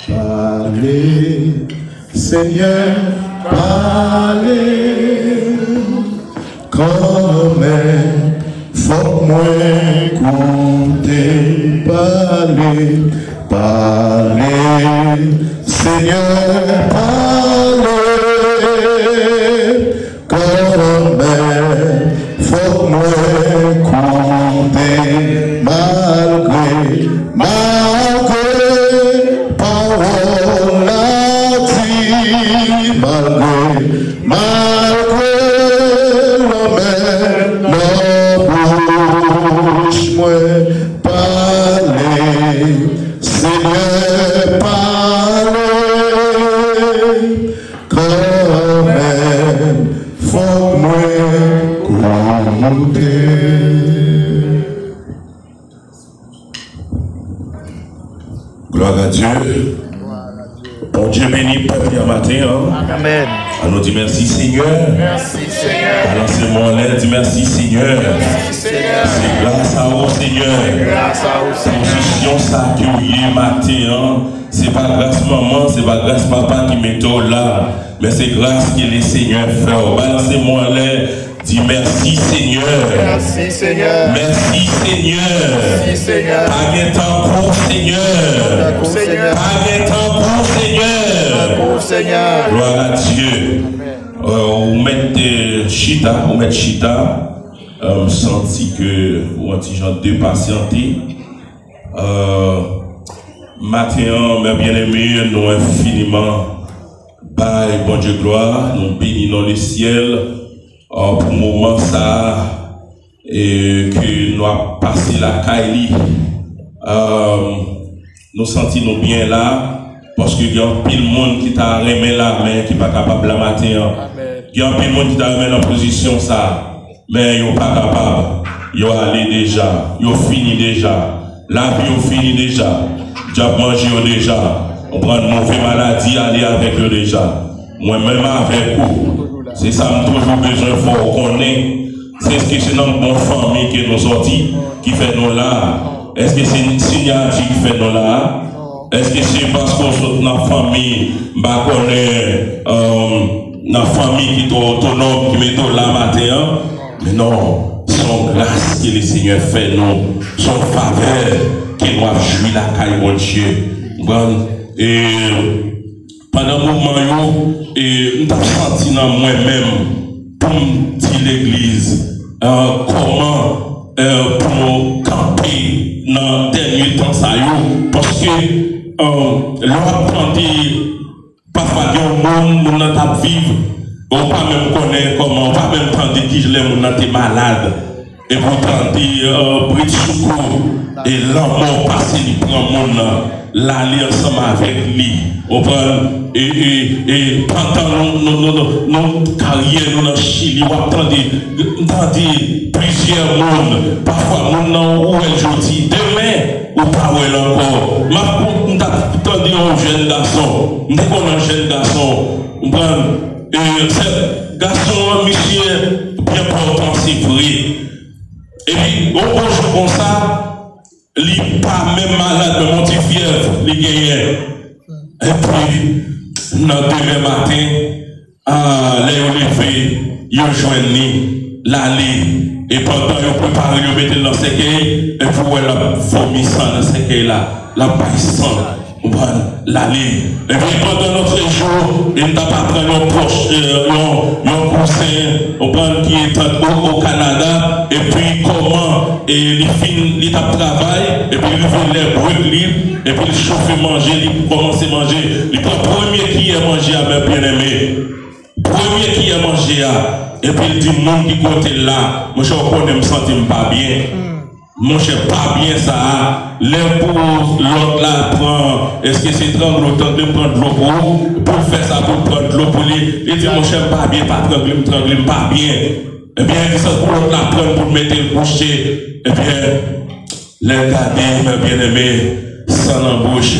Parlez, Seigneur, parlez, comme faut moins compter. Parlez, parlez, Seigneur, parlez, comme faut moins compter. Malgré parole à dire, malgré bouche, moi, parler, Seigneur, parler, quand même, faut moins compter. Gloire à Dieu. Bon Dieu béni, peuple à matin. Amen. Alors dit merci Seigneur. Merci Seigneur. Alors c'est mon l'aide, dit merci Seigneur. Merci Seigneur. C'est grâce à vous Seigneur. Grâce à vous Seigneur. Position ça que vous matin. C'est pas grâce maman, c'est pas grâce papa qui met là. Mais c'est grâce que les Seigneurs fait. Balancez-moi l'aide. Dis merci Seigneur. Merci Seigneur. Merci Seigneur. Merci Seigneur. Pas de temps pour Seigneur. Pas de temps pour Seigneur. Seigneur. Gloire à Dieu. On met chita. Senti que vous avez déjà deux patientés. Matin, mes bien-aimés, nous infiniment. Bye, bon Dieu, gloire. Nous bénissons le ciel. Pour le moment, ça, et que nous avons passé la Kaili. Nous sentons bien là. Parce qu'il y a pile de monde qui t'a remis la main, qui n'est pas capable la matin. Il y a pile de monde qui t'a remis en position ça. Mais ils ne sont pas capables. Ils ont allé déjà. Ils ont fini déjà. La vie ont fini déjà. Ils ont mangé déjà. On prend une mauvaise maladie, aller avec eux déjà. Moi-même avec vous. C'est ça, nous toujours besoin fort qu'on est. C'est ce que c'est notre bonne famille qui nous sortit, qui fait nous là. Est-ce que c'est une signature qui fait nous là? Est-ce que c'est parce qu'on saute dans la famille, qu'on est dans la famille qui est autonome, qui met là matin? Mais non, son grâce que le Seigneur fait nous, son faveur qu'il doit jouer la caille, mon Dieu. Et pendant un moment, nous avons senti dans moi-même, pour me dire l'église, comment pour camper dans le dernier temps, parce que l'on parfois il y a un monde qui vivre, on ne peut pas même connaître comment, on ne peut pas même prendre qui je l'aime, on est malade. Et pourtant, Brit Soukou et l'amour passé, il prend mon l'aller ensemble avec lui. Et pendant nos carrières, nous Chili, on entend plusieurs mondes. Parfois, nous où elle dit demain, ou pas où elle encore. Ma nous avons un jeune garçon, nous avons un jeune garçon. Et ce garçon, monsieur, bien portant, c'est vrai. Et puis, au jour comme ça, il n'est pas même malade, mais mon petit fièvre, il gagne. Et puis, notre demain matin, les levé, ils ont joint l'aller. Et pendant qu'ils préparent, ils mettent dans le séquelle, et pour la vomissant dans le séquelle là, la baissant. L'aller. Et puis pendant notre jour, il n'a pas pris nos proches, nos conseils, on prend qui est au Canada, et puis comment, et il finit, il travaille, et puis il fait les bruits libres, et puis il chauffe manger, il commence à manger. Il prend le premier qui est mangé à mes bien-aimés. Premier qui est mangé à, et puis il dit, mon qui côté là, moi je connais, me sentir pas bien. Mon cher, pas bien ça. L'impôt, l'autre là prend. Est-ce que c'est tremble autant de prendre de l'eau pour faire ça, pour prendre de l'eau pour lui? Il dit, mon cher, pas bien, pas tremble, pas bien. Eh bien, il dit ça pour l'autre là prendre pour mettre le coucher. Eh bien, les garder, mes bien-aimés, sans dans la bouche,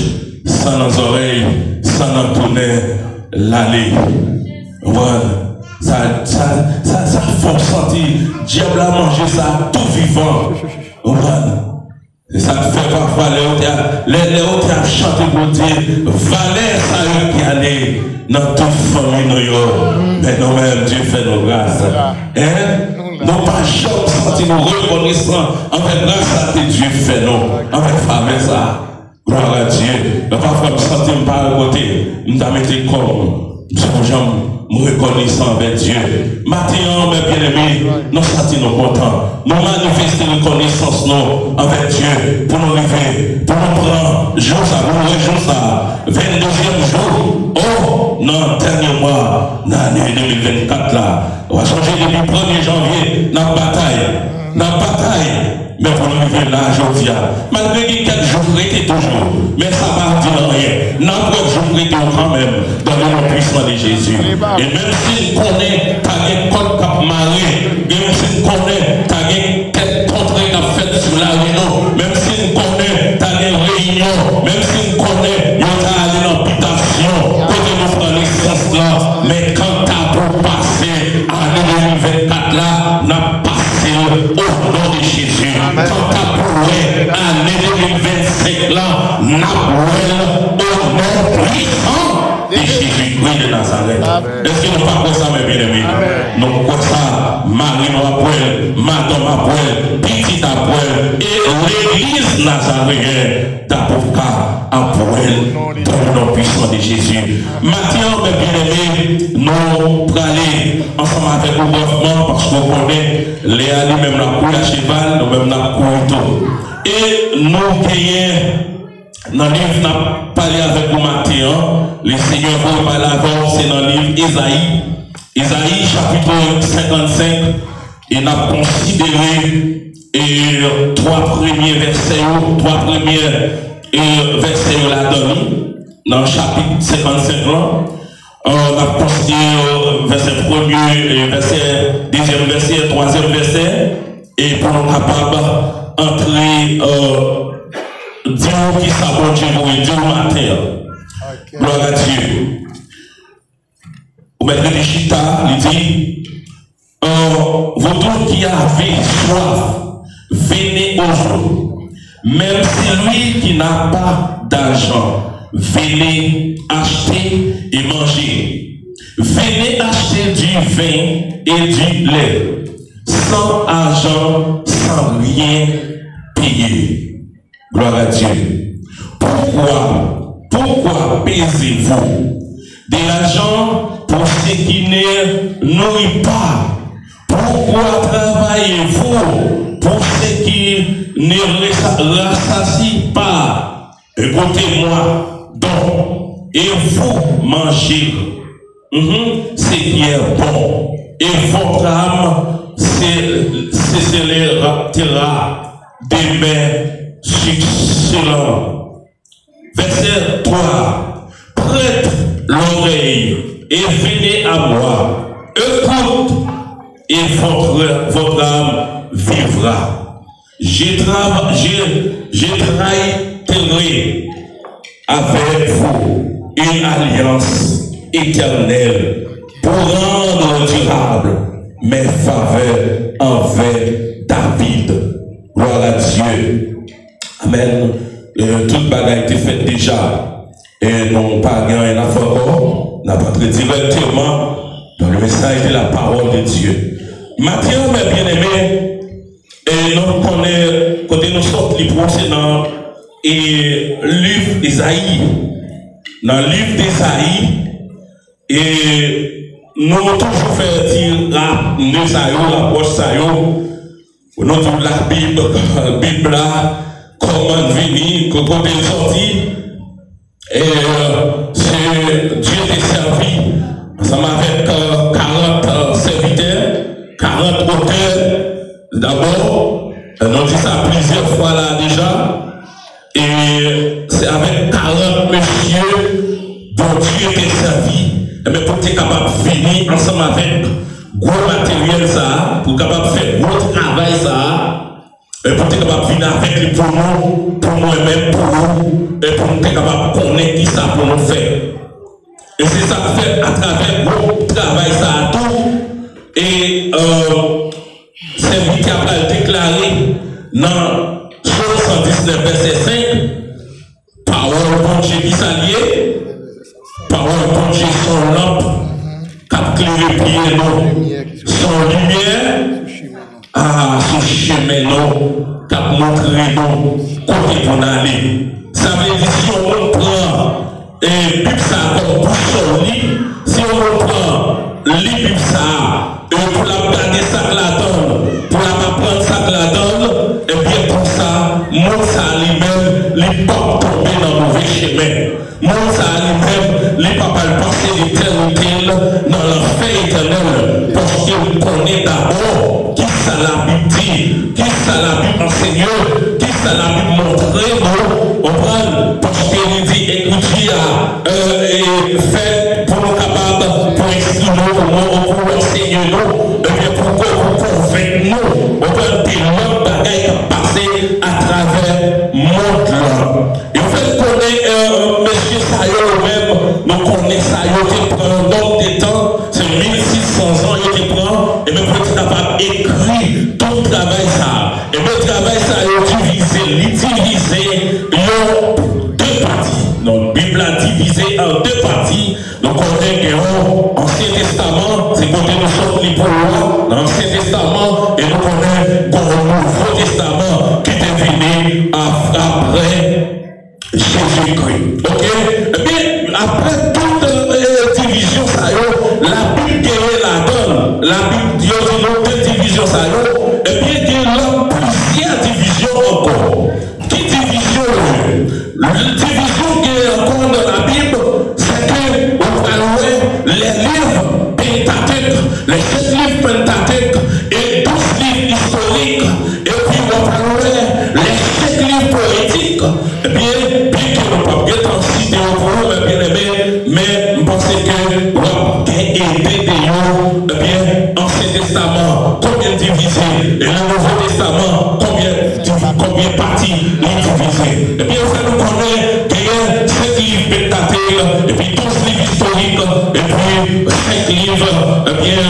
sans dans les oreilles, sans dans le tourner, l'aller. Voilà. Ça faut sentir. Diable a mangé ça tout vivant. Ça te fait parfois les autres à chanter pour dire, valait ça qui allait dans toute famille. Mais nous-mêmes, Dieu fait nos grâces. Nous pas jamais sentir nous reconnaissants avec grâce à Dieu fait nous. Avec faveur ça. Gloire à Dieu. Mais parfois, je sens pas à côté. Je me mets comme, je me reconnaissant avec Dieu. Maintenant, mes bien-aimés, nous sentons nous contents. Nous manifestons reconnaissance nous avec Dieu pour nous lever, pour nous prendre jour ça, pour nous réjouir ça. 22e jour, oh, non, dernier mois, dans l'année 2024 là, on va changer depuis le 1er janvier, dans la bataille. Mais pour nous lever là, aujourd'hui, malgré que quelques jours étaient toujours, mais ça va dire rien. N'importe jour étaient quand même dans le nom puissant de Jésus. Et même si on connaît, t'as un code cap maré, même si on connaît, t'as un tête contre qui a fait sur la réunion, même si on connaît, t'as une réunion, même si on connaît, il y a allé dans l'habitation, côté nous prend l'essence là, mais quand t'as pour passer à l'année 2024 là, n'a passé au nom de Jésus. Quand t'as pour l'année 2025 là, n'a au nom puissant de Jésus-Christ de Nazareth. Est-ce que nous ne pas comme ça, mes bien-aimés? Nous comme ça, Marie nous appelle, Madame appelle, Petit appelle, et l'église nazaréenne d'Apoka appelle dans le nom puissant de Jésus. Maintenant, mes bien-aimés, nous allons aller ensemble avec le gouvernement parce qu'on connaît Léa, nous-mêmes la cour à cheval, nous-mêmes la cour tout. Et nous gagnons. Dans le livre, nous avons parlé avec vous matin, le Seigneur va parler avant, c'est dans le livre Isaïe. Isaïe, chapitre 55, et nous avons considéré trois premiers versets là-dedans, dans le chapitre 55 là. On a considéré verset 1er, verset 2e verset, 3e verset, et pour nous capables d'entrer Dieu qui s'abonne Dieu matin. Gloire à Dieu. Au maître de Chita, il dit, vous tous qui avez soif, venez aux eaux. Même celui qui n'a pas d'argent, venez acheter et manger. Venez acheter du vin et du lait, sans argent, sans rien payer. Gloire à Dieu. Pourquoi pesez-vous de l'argent pour ce qui ne nourrit pas? Pourquoi travaillez-vous pour ce qui ne rassasie pas? Écoutez-moi donc, et vous mangez ce qui est bon, et votre âme s'élèvera demain. Succellent. Verset 3. Prête l'oreille et venez à moi. Écoute et votre âme vivra. Je traiterai avec vous une alliance éternelle pour rendre durable mes faveurs envers David. Gloire à Dieu. Amen. Toute bagaille a été faite déjà. Et non pas gagné la fois encore. N'a pas très directement dans le message de la parole de Dieu. Maintenant, mes bien-aimés, et nous connaissons, quand nous sortons les procès dans le livre d'Isaïe. Dans le livre d'Isaïe, et nous avons toujours fait dire la poche ça, nous avons la Bible là. Comment venir, comment sortir, et c'est Dieu qui servi, ensemble avec 40 serviteurs, 40 auteurs, d'abord, nous dit ça plusieurs fois là déjà, et c'est avec 40 messieurs dont Dieu qui servi, mais pour être capable de venir ensemble avec gros matériel ça, pour être capable de faire gros travail ça, et pour être capable de venir avec les pour nous-mêmes, pour nous, et pour nous être capable de connaître qui ça pour nous faire. Et c'est ça que fait à travers le travail ça à tout. Et c'est lui qui a déclaré dans 79 parole pour Dieu, son lampe, cap clairer pied, non, son lumière, son chemin, non, cap montrer, non, côté pour aller. Ça veut dire si on prend et Bible ça comme boussole, si on prend les Bible ça, pour la garder ça la donne, pour la prendre ça la donne, et bien pour ça, mon ça lui-même, les pas tomber dans le mauvais chemin. Mon ça lui-même, les papas passer l'éternité dans l'enfer éternel, parce qu'il connaît d'abord qui ça la Bible dit, qui ça la Bible enseigne, qui ça la Bible montre, on prend, parce qu'il dit écriture fait pour nous capables, pour expliquer pour enseigner nous, et bien pour convaincre nous, on prend des longues bagailles qui passent à travers le monde là. Et en fait, monsieur Sayo même, nous connaissons Sayo qui prend un nombre de temps, c'est 1600 ans qui prend, et même petit capable écrit tout le travail ça. Et le travail ça est divisé en deux parties. Donc, la Bible a divisé en deux parties. Donc, on a l'Ancien Testament, c'est côté nous sommes les pour dans l'Ancien Testament, et nous connaissons le Nouveau Testament qui est venu après Jésus-Christ. Ok? Eh bien, après toute division, ça la Bible gagne la donne. La Bible dit deux divisions, ça eh bien, il y a plusieurs divisions encore. Qui division? La division qui est encore dans la Bible, c'est que on va louer les livres Pentateuque, les 7 livres Pentateuque et 12 livres historiques, et puis on va louer les 7 livres poétiques. Eh bien que nous ne pouvons pas être en cité au vous, bien aimé, mais je pense que on a aidé des gens, eh bien, Ancien Testament, combien divisé, et le Nouveau Testament, combien parties les divisé. Eh bien, ça nous connaît qu'il y a 7 livres Pentateuque, et puis 12 livres historiques, et puis 5 livres, eh bien,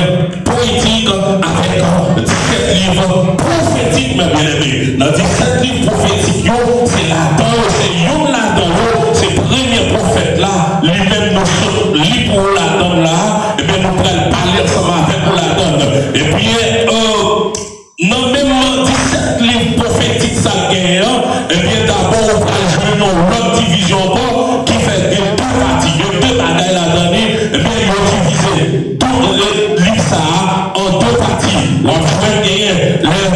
poétiques, avec 17 livres prophétiques, mes bien-aimés. Dans 17 livres prophétiques, c'est la donne, c'est yon la donne, c'est le premier prophète là, lui-même nous sommes libres pour la donne là, et bien nous pourrons parler ensemble avec la donne. Et puis, non même 17 livres prophétiques, ça gagne, et bien d'abord, on va jouer une autre division qui fait deux parties, deux bagailles la donne, et bien ils ont divisé tout le livre ça en deux parties. On va gagner les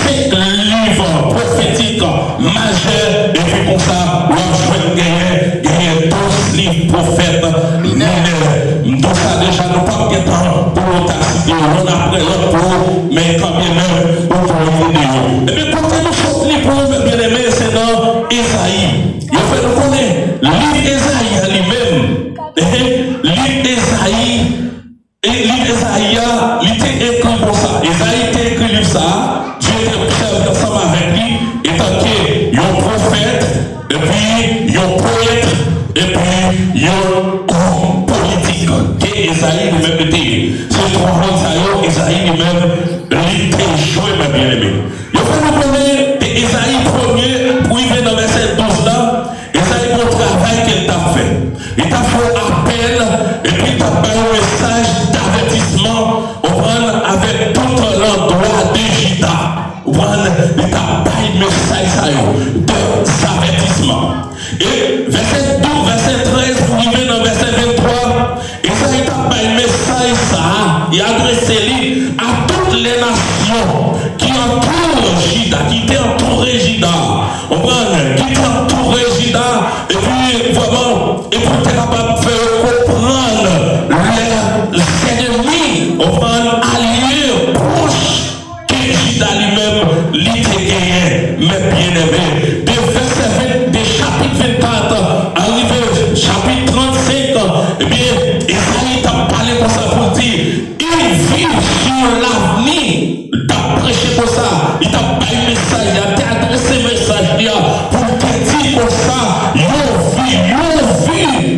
5 livres prophétiques majeurs, et puis comme ça, on va gagner 12 livres prophètes mineurs. Donc ça déjà, nous pas de temps pour l'autarcie, on a pris l'autre pour, mais quand même, on peut y aider. Et bien, quand nous sommes les pauvres, bien aimés, c'est dans Esaïe. Il faut nous connaître l'île Esaïe lui-même. L'île Esaïe, il était écrit pour ça. Esaïe était écrit ça. Dieu était observé ensemble avec lui, étant qu'il y a un prophète, et puis il y a un poète, et puis il y a un politique. Et Esaïe lui-même était. C'est trois ans, Esaïe lui-même, il était joué, mes bien-aimés. Il faut nous connaître Esaïe 1er, pour y venir dans verset 12 là, Esaïe mon travail qu'il t'a fait. Il t'a fait appel, et puis il t'a fait un message d'avertissement, avec tout l'endroit de Juda. Il t'a fait un message d'avertissement. Et verset 12, verset 13, pour y venir dans verset 23, Esaïe t'a fait un message ça, il a adressé à toutes les nations qui entourent Juda, qui étaient entourées Juda. Qui étaient entourées Juda, et puis vraiment, et pour être capable de faire comprendre les ennemis, alliés proches que Juda lui-même l'était gagné, mais bien aimé. Des chapitres 24, arrivé chapitre 35, eh bien, Esaïe t'a parlé comme ça pour dire, il vit sur l'avenir, t'a prêché pour ça, il t'a pas un message, il a adressé un message pour te dire comme ça, il vit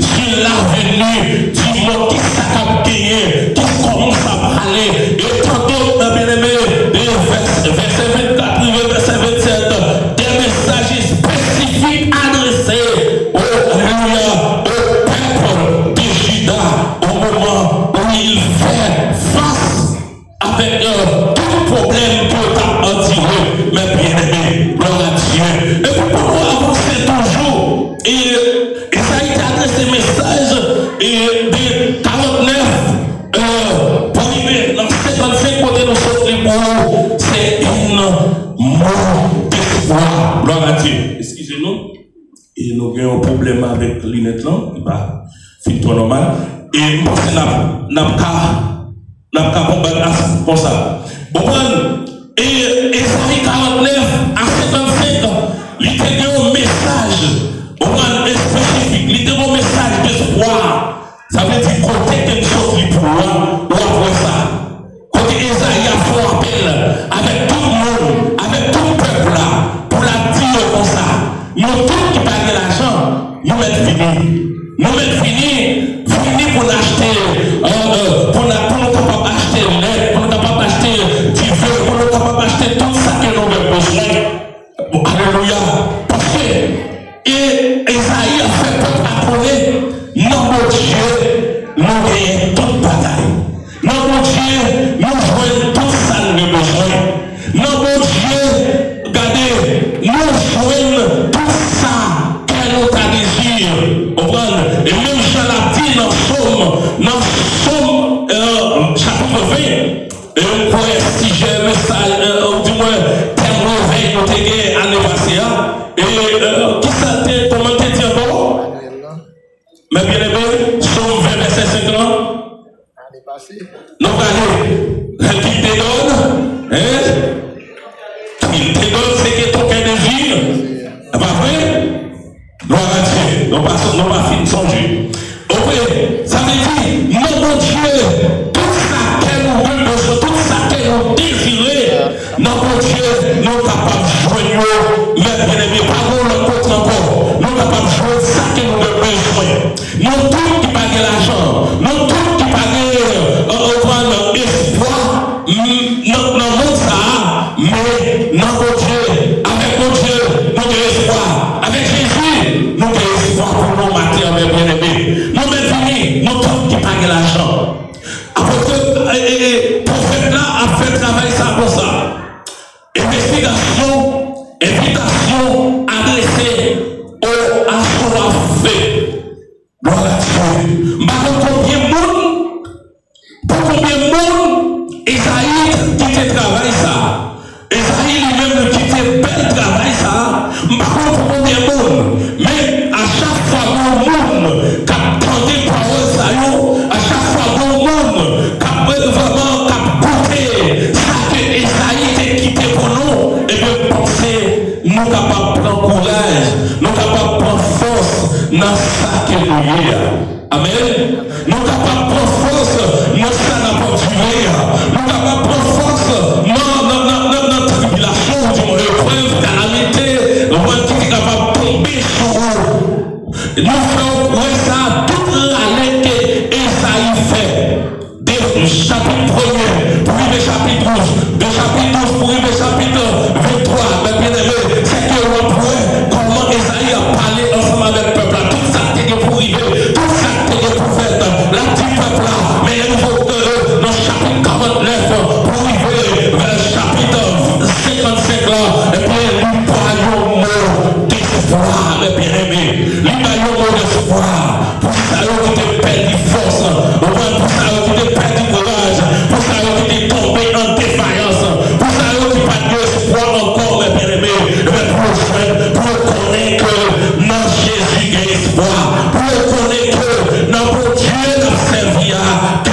sur et de 49 pour arriver dans 55 côtés nous sommes les mots, c'est une mort d'espoir. Gloire à Dieu. Excusez-nous. Et nous avons un problème avec l'inet là, qui va finir tout normal. Et moi, c'est n'a pas combattre pour ça. Et Esaïe 49 à 55 ans, il y a un message, spécifique, il y a un message d'espoir. Ça veut dire côté quelque chose pour moi, ou après ça. Côté Esaïe a fait appel avec tout le monde, avec tout le peuple là, pour la dire comme ça. Nous tous qui payons l'argent, nous mettons fini. Nous mettons fini pour l'acheter, pour nous capables d'acheter lait, pour nous capables d'acheter du feu, pour nous capables d'acheter tout ça que nous avons besoin. Bon, alléluia. Parce que Esaïe a fait peuple appeler, non, mon Dieu, nous gagnons toute bataille. Non, mon Dieu, nous jouons tout ça nous avons besoin. Non, mon Dieu, regardez, nous jouons tout ça que nous avons désir. Et même Jean l'a dit dans Somme chapitre 20, et pour si j'ai un message, ou du moins, thème mauvais, nous avons gagné l'année passée, et qui ça t'est, comment t'es dit encore? Mais bien aimé, Somme 20, verset 50. L'année passée. Nous allons, qui te donne, il te donne ce que ton cœur désire. C'est pas vrai? Gloire à Dieu. Nous pas fini de songer. Ok, ça veut dire, non, mon Dieu, tout ça qu'elle nous veut, tout ça qu'elle nous désire, non, mon Dieu, nous sommes capables de jouer, mais bien aimé, pas le côté encore. Nous sommes capables de jouer ça que nous avons besoin. Nous tous qui payons l'argent, nous tous qui payons espoir, dans mon ça, mais non, mon Dieu, avec mon Dieu, nous avons espoir. Avec Jésus, nous avons espoir pour nous mater, mes bien-aimés. Nous fini, nous tous qui payons l'argent. Après que le prophète là a fait travail ça pour ça. Investigation, invitation adressée aux assoiffés. Gloire à Dieu. Pour combien de monde, Esaïe qui te travaille ça. Esaïe lui-même qui te bel travail ça. Pour combien de monde. Mais à chaque fois que monde qui attendait parole ça, à chaque fois que monde qui vraiment goûté ça que Esaïe t'a quitté pour nous, et bien penser, nous capables de prendre courage, nous capables de prendre force dans ça que nous y a. Amen. Nous capables de prendre force dans ça n'a pas duré. Nous capables de prendre force dans notre tribulation, du moins épreuve, calamité, nous sommes capables de tomber sur vous. Nous faisons ça toute l'année que Esaïe fait. Des chapitre 1er, pour arriver chapitre 12, de chapitre 12 pour arriver chapitre 23, mais bien aimé, c'est que l'on pourrait comment Esaïe a parlé ensemble avec le peuple. Tout ça qui est pour arriver, tout ça qui est pour faire, la petite peuple là, mais il faut que dans le chapitre 49, pour arriver vers le chapitre 55 là, et puis nous parlons mot d'espoir, mes bien aimés. Nous parlons mot d'espoir. Pour ça, on te perd du force. Pour ça, on te perd du courage. Pour ça, on te tombé en défaillance. Pour ça, on te pas d'espoir encore, mes bien aimés. Mais pour connaître que dans Jésus, il y a espoir. Pour connaître que dans mon Dieu, dans servi à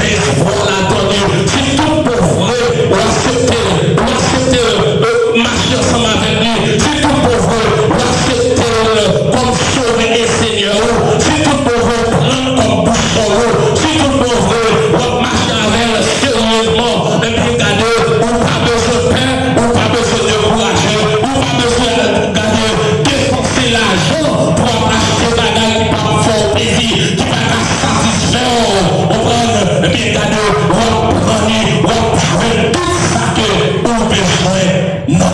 espoir l'a donné. Si tout pour vrai, on accepte, marcher ensemble avec lui. Si tout pour vrai, on accepte comme sauver et Seigneur. Si tout pour vrai, prendre comme bouche. Si tout pour vrai, on marche avec sérieusement. Et puis regardez, on n'a pas besoin de paix, on n'a pas besoin de courage, on n'a pas besoin de dépenser l'argent pour acheter des bagages qui ne pas faire plaisir, qui ne pas satisfaire. On prend, et puis regardez, on prend tout ça que on a besoin. Non,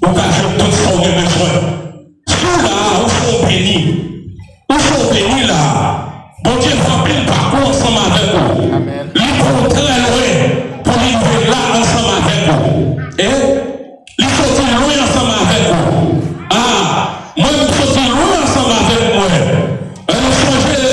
on va faire tout ça qu'on a besoin. Ceux là, où sont bénis? Où sont bénis là? Bon Dieu, frappez le parcours ensemble avec vous. Amen. Ils vont très loin pour arriver là ensemble avec vous. Ils sont loin ensemble avec vous. Ah, moi, je suis loin ensemble avec moi. Songez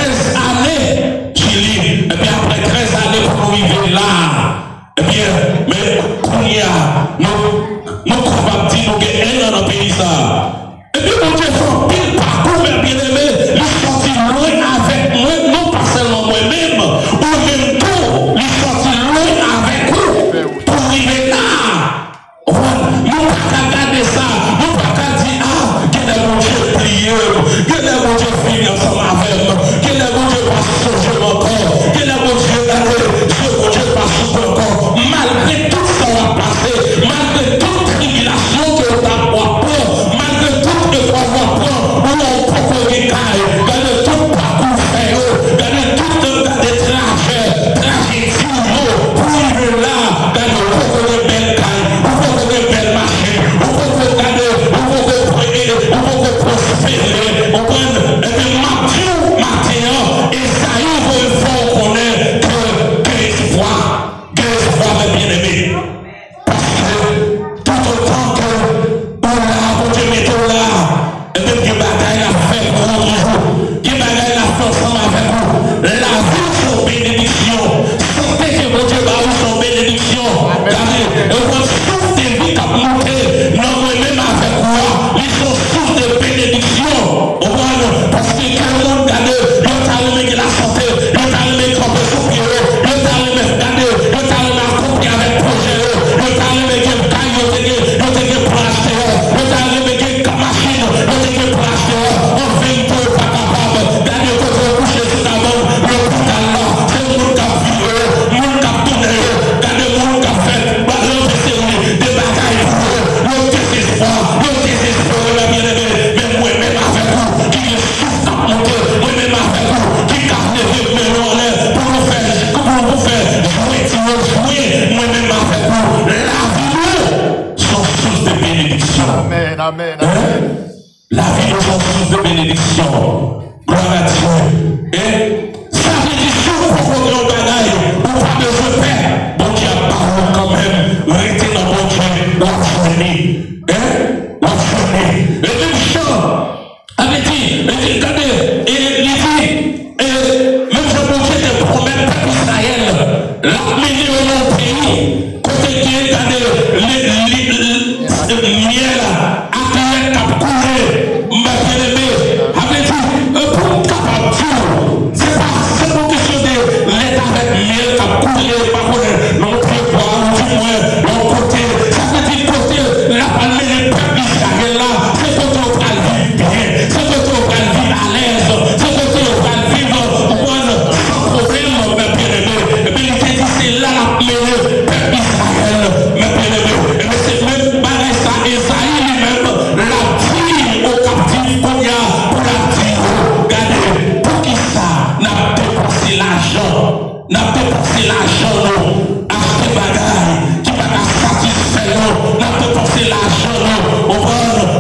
13 années, Chili, et puis après 13 années pour nous vivre là, et bien, mais qu'on y a, nous capables de dire nous gagnons dans le pays ça. Et puis, mon Dieu, son pile parcours, mes bien-aimés, il sorti loin avec moi, non pas seulement moi-même, ou même tout, il sorti loin avec vous, pour arriver là. Nous ne pouvons pas regarder ça, nous ne pouvons pas dire, ah, quel est mon Dieu plié, quel est mon Dieu fini ensemble avec moi, quel est mon Dieu pas changer encore, quel est mon Dieu mon Dieu pas souffrir encore, malgré tout ça va passer, malgré toute tribulation que nous avons peur, malgré toute épreuve où on peut regarder, regardez tout parcours fait, regardez tout des tragédies, pour arriver là, regardez, on peut regarder belle caille, on peut regarder belle machine, on peut regarder, on peut prier, on peut prospérer, on peut, et puis Mathieu, et ça y est, il faut qu'on ait que l'espoir, mes bien-aimés. Parce que tout autant que on l'a, mon Dieu, mettons là, et même que bagaille la fait pour vous, que bagaille la fait ensemble avec vous, la vie son bénédiction, santé que mon Dieu va vous son bénédiction, regardez, et on souffle de vie qui a monté, non, moi-même avec moi, ils sont source de bénédiction, parce que quand on regarde, le talent qui la santé, le talent qui campe sous pied, le talent qui regarde, le talent qui accompli avec projet, le talent qui est taille, le pour acheter, le talent qui est machine, le pour acheter, on fait une peu pas capable, d'aller côté coucher sur la main, le portal là, c'est le monde qui a viré, le monde qui a tourné, d'aller le monde qui a fait, des bagailles pour eux, le désespoir, mes bien-aimés, mais moi-même avec vous, qui est souffle à monter, moi-même avec vous, qui garde les vieux mélons pour nous faire jouer, moi-même avec vous, la vie sont source de bénédiction. Amen, amen, amen. La vie sont source de bénédiction. Gloire à Dieu. Et ça veut dire que pour qu'on ait un bagaille, on pas besoin de faire. Bon Dieu a parlé quand même, restez dans bon Dieu, la journée. La journée. Et même chant, avait dit, regardez, et il dit, même je vous dis de promettre peuple Israël, l'amener au pays, côté qui est le miel, à la couler, ma bien-aimée, avait dit, pour capable de c'est pas question de l'aide avec miel, à couler, pas couler, non, prévoir, du moins, l'autre côté, ça veut dire côté, la palme des peuples Israël là, c'est côté on va vivre bien, c'est côté on va vivre à l'aise, c'est côté on va vivre sans problème, ma bien-aimée, et bien il dit c'est là la meilleure peuple Israël, ma bien-aimée, et bien c'est même pareil ça, Esaïe lui-même, la vie au captif qu'on y a, pour la dire, regardez, pour qui ça, n'a dépensé l'argent, non, acheter bagaille, qui va satisfaire nous, n'a dépensé l'argent, non,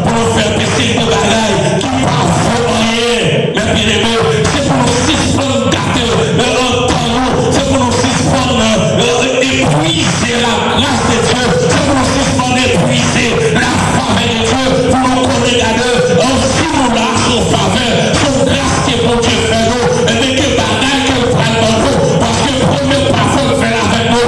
pour nous faire baisser de bagaille, qui va faire rien, mes bien-aimés, c'est pour nous suspendre, garder un temps, c'est pour nous suspendre, épuiser la grâce de Dieu, c'est pour nous suspendre, épuiser la faveur de Dieu, pour nous regarder, si nous là, son faveur, son grâce que bon Dieu fait nous, et que bagaille que nous prenons nous, parce que le premier parfum fait avec nous,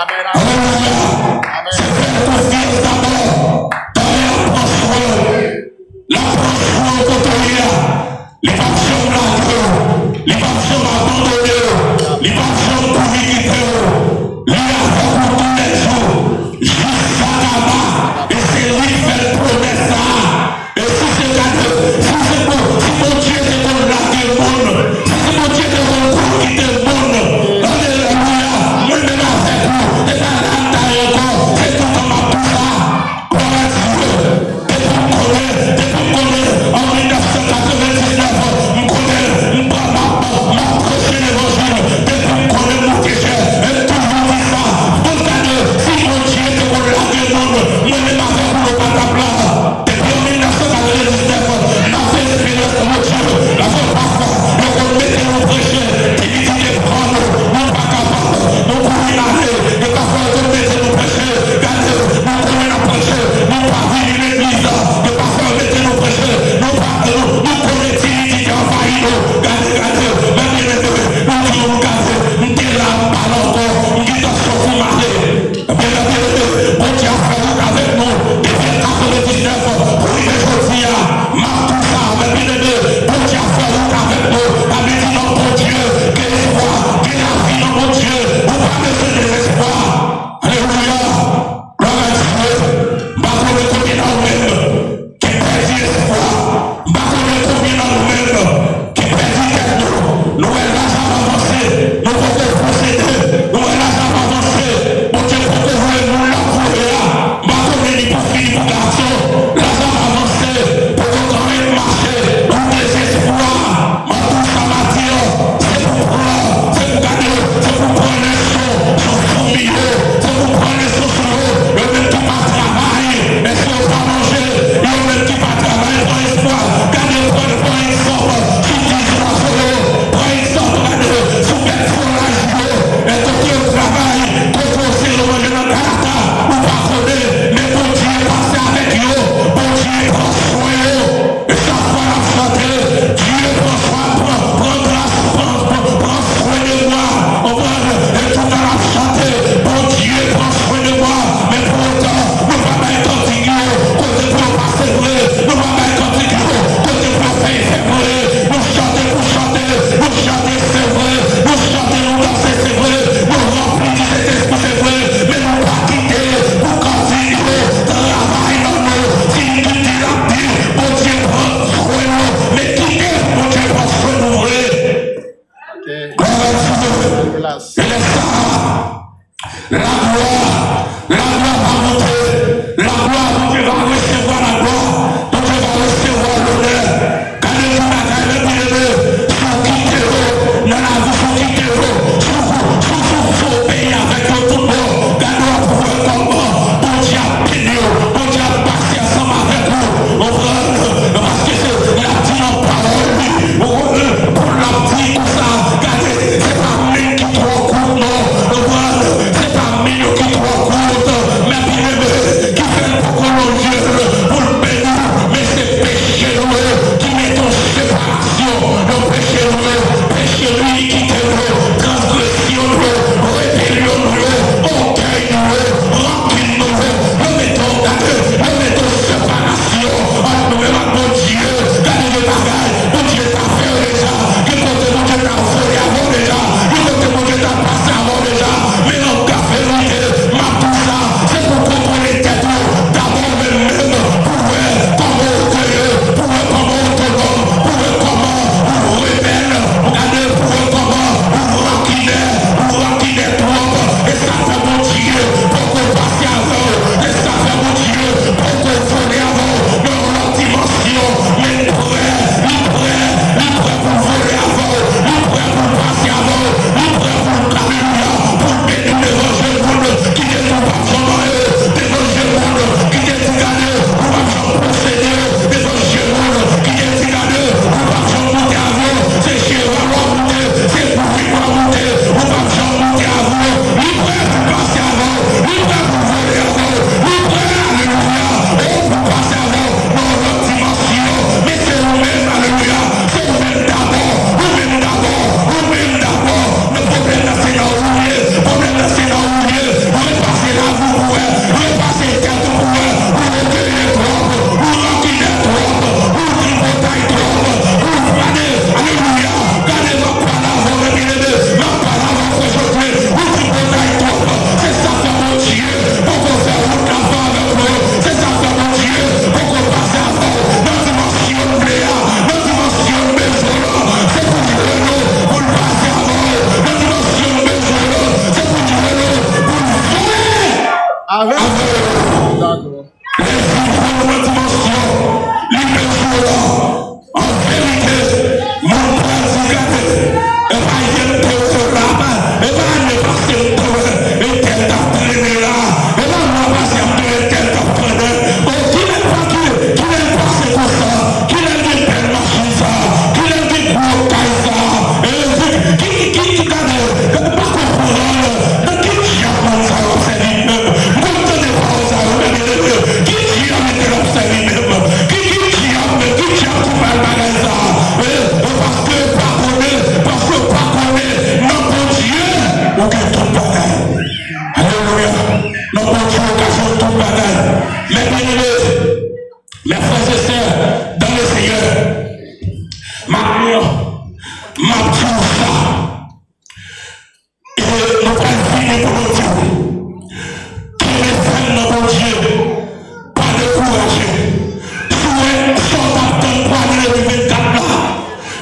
Alléluia. C'est faire confiance d'abord dans l'approche. L'approche côté. Les passions là, les passions abandonnées, les passions pour quitter, les affaires pour tous les jours, jusqu'à là-bas, et c'est lui qui fait le promesse ça. Et si c'est mon Dieu c'est pour larguer le monde, si c'est mon Dieu c'est pour quitter le monde, alléluia, moi-même avec vous, c'est pas là encore, c'est tout dans ma bouche là, pour Dieu, et pour connaître, en 1999, on connaît, on prend ma prochaine évangile, depuis qu'on connaît mon péché, et toujours dit ça, pour regarder, si mon Dieu c'est pour larguer le monde, moi-même avec vous, le patapla, depuis en 1999, n'a fait l'expérience de mon Dieu, la seule parfois, nous remettons nos péchés, et il dit de prendre, nous pas capables, nous pouvons y aller, et parfois nous remettons nos péchés, regardez, nous pouvons la prêcher, nous pas vivre l'église, et parfois mettez nos péchés, nous connaissons qui envahit nous, regardez, même les nous regardez, nous disons là, on parle encore, nous disons ça pour marrer, bon Dieu a fait avec nous, depuis 99, pour y aujourd'hui, tout ça, même bon Dieu a fait avec nous, a dit non, bon Dieu, quel espoir, quelle la vie, non, bon Dieu, vous pas besoin de l'espoir, alléluia, gloire à Dieu, bateau de combien dans nous-mêmes, qui perdit l'espoir, bateau de combien dans nous-mêmes, qui perdit tête nous, nous est là, ça va avancer, nous pouvons procéder, nous est là, ça va avancer, bon Dieu, pour que vous nous la prouver là, bateau de ni pour finir pour garçon, là, ça va avancer, pour que vous allez marcher, pour les espoirs, ma tout ça m'attire, c'est pour prendre, c'est pour gagner, c'est pour prendre les choses, sur son milieu, c'est pour prendre les choses sur eux, le même qui va travailler, est-ce qu'on va manger, le même qui va travailler dans l'espoir, gagner pour exemple, si tu dis la solo, par exemple, gagner, sous quel fromage, et quand tu travailles, quand tu sais le manger dans le Canada, ou pas connaître, mais bon Dieu est passé avec eux, bon Dieu prend soin d'eux, et chaque fois la santé, Dieu prend soin de moi, on va et tout à la santé, bon Dieu prend soin de moi, mais pour autant, nous va pas être continuer, côté pour passer vrai, nous va pas être continuer, côté pour faire c'est vrai, nous chanter pour chanter, c'est vrai, nous chanter, nous danser c'est vrai, nous remplir du Saint-Esprit c'est vrai, mais nous pas quitter, pour continuer, travailler dans nous, si nous dit la vie, bon Dieu prend soin de nous, mais quitter, bon Dieu prend soin de nous, vrai. Et les ça, la gloire va monter, la gloire, donc tu vas recevoir la gloire, donc tu vas recevoir l'honneur. Quand les gens sont quittés, dans la vie, sont quittés, sont payés avec tout le monde, quand nous pouvons comment, bon Dieu a béni, bon Dieu a passé ensemble avec nous, parce que c'est la dit en parole, pour la vie, tout ça, regardez, c'est pas même qui trop court, non, c'est pas mieux qui trop court, mais bien qui fait pour qu'on Avec. D'accord. Les vivants dimension, l'immension, en vérité, mon président, et pas y être au rabat, et pas ne pas se trouver, et qu'elle t'a traîné là, et là, on va passer un peu, et qu'elle t'a traîné, et qui n'est pas c'est pour ça, qui n'a dit tellement ça, qui n'a dit gros caïsa, et qui gagne, pas comprendre, mais qui tient comme ça, c'est lui-même, monte des paroles à eux, qui tient avec l'observer même, qui tient tout mal magasin, parce que pas connaître, notre Dieu, on gagne tout bagage. Alléluia, notre Dieu, on gagne tout bagage. Mais bien-aimés, mes frères et sœurs, dans le Seigneur, maintenant, ma tout ça, et nous allons finir pour nous dire, qui est fait notre Dieu, pas décourager. Sort à ton point de 24 là,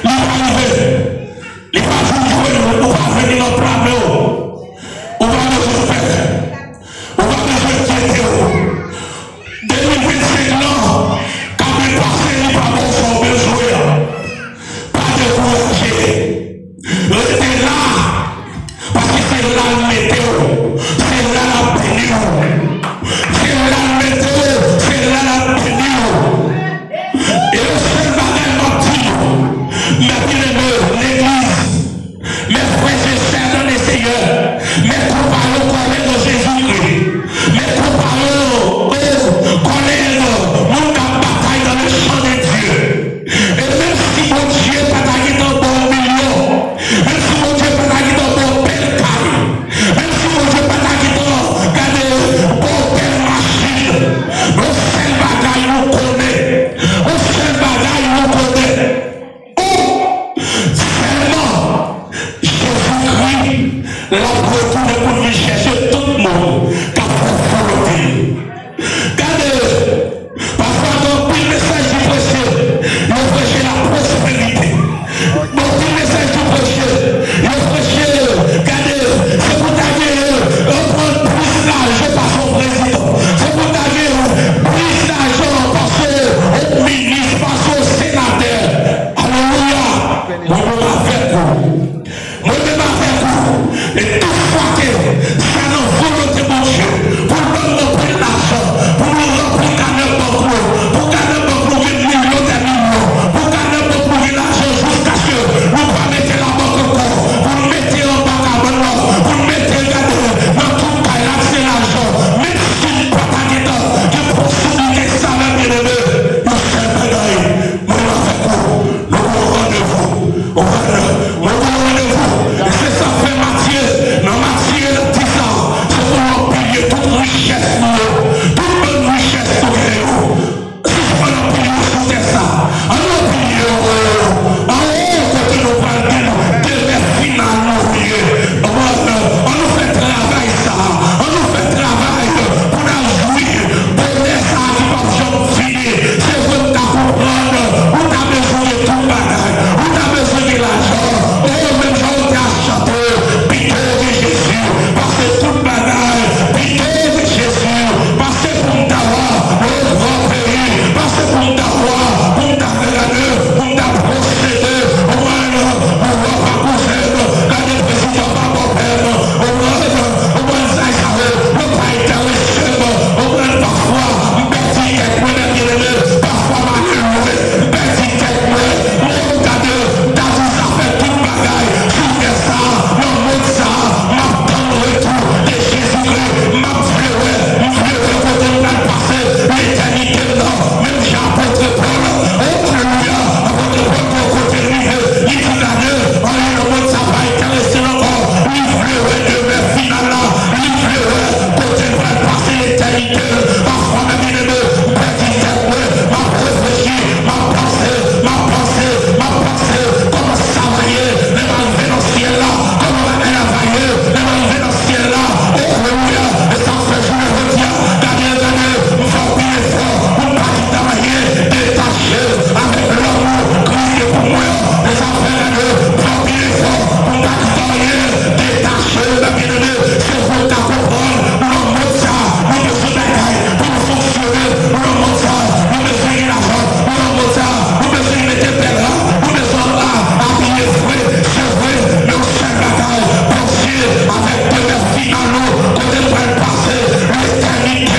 il va arriver, il va jouer, on va venir dans le plan, on va le faire, on va le faire. 2025 ans, quand il est passé, il va avoir son besoin. Pas de courage. Restez là, parce que c'est là le météo, c'est là la pénurie. C'est là le météo, c'est là la pénurie. Et le seul bagage menti, mes bien-aimés, l'église, mes frères et sœurs dans les seigneurs, mes compagnons collègues de Jésus-Christ, mes compagnons collègues, nous avons bataille dans le champ de Dieu. Et même si mon Dieu n'est pas allé dans bon million, même si mon Dieu n'est pas allé dans bon belle caille, même si mon Dieu n'est pas allé dans bon belle machine, le seul bagage nous connaît, le seul bagage nous connaît. Seulement, Jésus-Christ, la retourne pour venir chercher tout le monde qui a fait volonté. Regardez, parfois dans le message du prêcheur, il prêchait la prospérité. Dans le message du prêcheur, il prêchait, regardez, c'est pour prendre plus d'argent par son président. C'est pour plus d'argent par son ministre, par son sénateur. Alléluia. Moi-même avec vous. Moi-même avec vous. Et toute fois que ça n'a volonté pour vérité